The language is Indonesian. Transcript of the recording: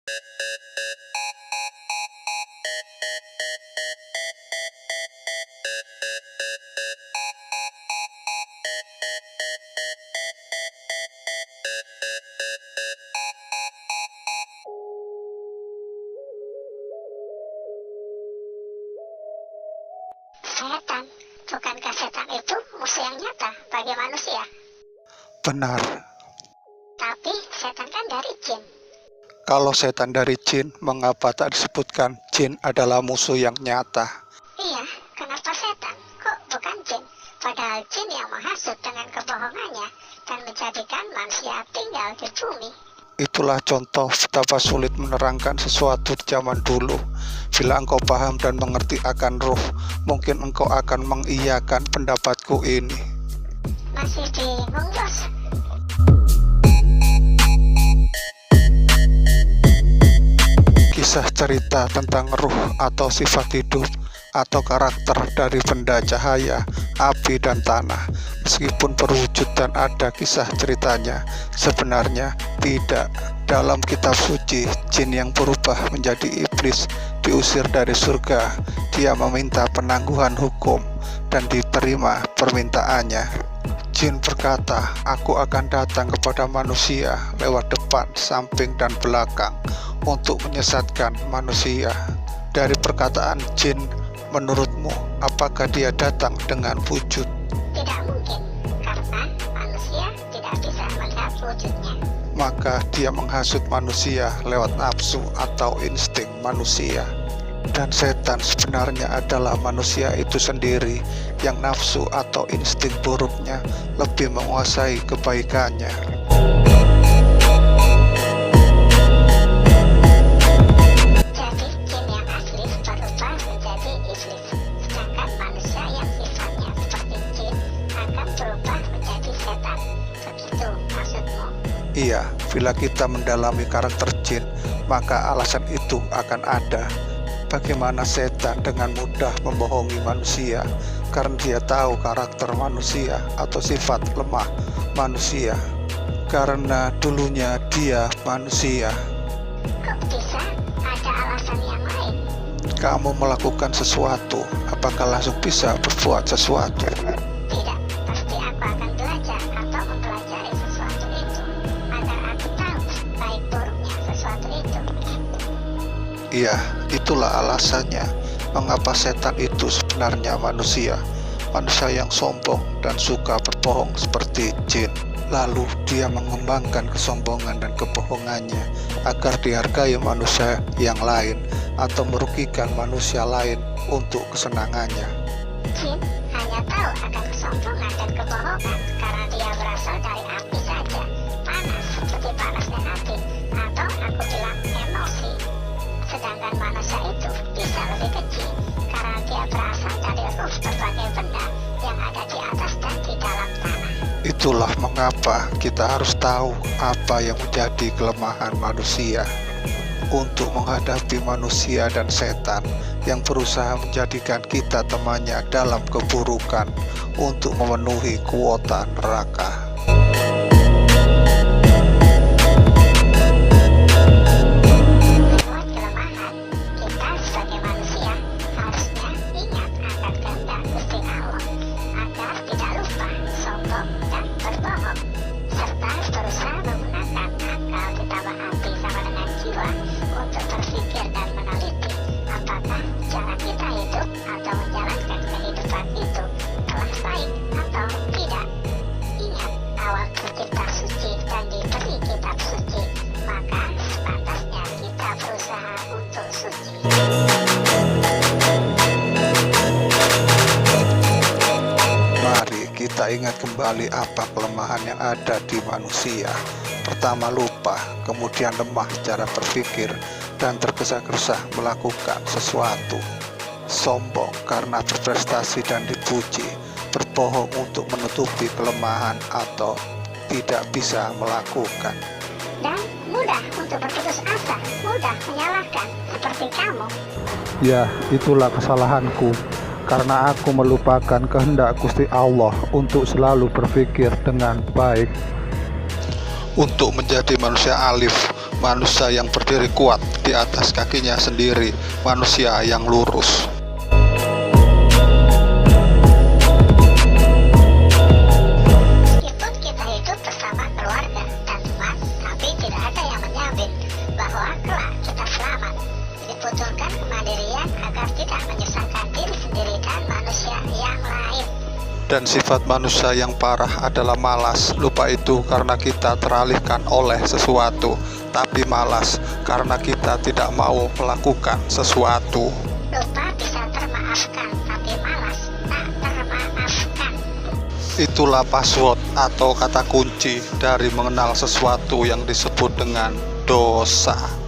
Setan, bukankah setan itu musuh yang nyata bagi manusia? Benar. Tapi setan kan dari jin. Kalau setan dari jin, mengapa tak disebutkan jin adalah musuh yang nyata? Iya, kenapa setan? Kok bukan jin? Padahal jin yang menghasut dengan kebohongannya dan menjadikan manusia tinggal di bumi. Itulah contoh betapa sulit menerangkan sesuatu di zaman dulu. Bila engkau paham dan mengerti akan ruh, mungkin engkau akan mengiyakan pendapatku ini. Masih bingung, Bos? Kisah cerita tentang ruh atau sifat hidup atau karakter dari benda cahaya, api, dan tanah. Meskipun berwujud dan ada kisah ceritanya, sebenarnya tidak. Dalam kitab suci, jin yang berubah menjadi iblis diusir dari surga. Dia meminta penangguhan hukum dan diterima permintaannya. Jin berkata, "Aku akan datang kepada manusia lewat depan, samping, dan belakang untuk menyesatkan manusia." Dari perkataan jin, menurutmu apakah dia datang dengan wujud? Tidak mungkin, karena manusia tidak bisa melihat wujudnya. Maka dia menghasut manusia lewat nafsu atau insting manusia. Dan setan sebenarnya adalah manusia itu sendiri yang nafsu atau insting buruknya lebih menguasai kebaikannya. Jadi jin yang asli berubah menjadi iblis, sedangkan manusia yang sifatnya seperti jin akan berubah menjadi setan. Begitu maksudmu? Iya, bila kita mendalami karakter jin, maka alasan itu akan ada. Bagaimana setan dengan mudah membohongi manusia karena dia tahu karakter manusia atau sifat lemah manusia, karena dulunya dia manusia. Kok bisa ada alasan yang lain? Kamu melakukan sesuatu, apakah langsung bisa berbuat sesuatu? Tidak, pasti aku akan belajar atau mempelajari sesuatu itu agar aku tahu baik buruknya sesuatu itu. Iya, itulah alasannya mengapa setan itu sebenarnya manusia. Manusia yang sombong dan suka berbohong seperti jin. Lalu dia mengembangkan kesombongan dan kebohongannya agar dihargai manusia yang lain atau merugikan manusia lain untuk kesenangannya. Jin hanya tahu akan kesombongan dan kebohongan karena dia berasal dari api saja, panas seperti panasnya api, atau aku bilang emosi. Sedangkan manusia itu bisa lebih kecil karena dia berasal dari ruh berbagai benda yang ada di atas dan di dalam tanah. Itulah mengapa kita harus tahu apa yang menjadi kelemahan manusia untuk menghadapi manusia dan setan yang berusaha menjadikan kita temannya dalam keburukan untuk memenuhi kuota neraka. Lewat kelemahan, kita sebagai manusia harusnya ingat akan kehendak Gusti Allah agar tidak lupa sombong dan berbohong, serta berusaha menggunakan akal ditambah hati sama dengan jiwa untuk berpikir dan meneliti apakah cara kita hidup atau menjalankan kehidupan itu telah baik atau tidak. Ingat, awal tercipta suci dan diberi kitab suci, maka sepantasnya kita berusaha untuk suci. Mari kita ingat kembali apa kelemahan yang ada di manusia. Pertama lupa, kemudian lemah cara berpikir dan tergesa-gesa melakukan sesuatu. Sombong karena berprestasi dan dipuji, berbohong untuk menutupi kelemahan atau tidak bisa melakukan. Dan mudah untuk berputus asa, mudah menyalahkan, seperti kamu. Ya, itulah kesalahanku, karena aku melupakan kehendak Gusti Allah untuk selalu berpikir dengan baik. Untuk menjadi manusia alif, manusia yang berdiri kuat di atas kakinya sendiri, manusia yang lurus. Meskipun kita hidup bersama keluarga dan teman, tapi tidak ada yang menjamin bahwa kelak kita selamat. Dibutuhkan kemandirian agar tidak menyusahkan diri sendiri dan manusia yang lain. Dan sifat manusia yang parah adalah malas. Lupa itu karena kita teralihkan oleh sesuatu, tapi malas karena kita tidak mau melakukan sesuatu. Lupa bisa termaafkan, tapi malas tak termaafkan. Itulah password atau kata kunci dari mengenal sesuatu yang disebut dengan dosa.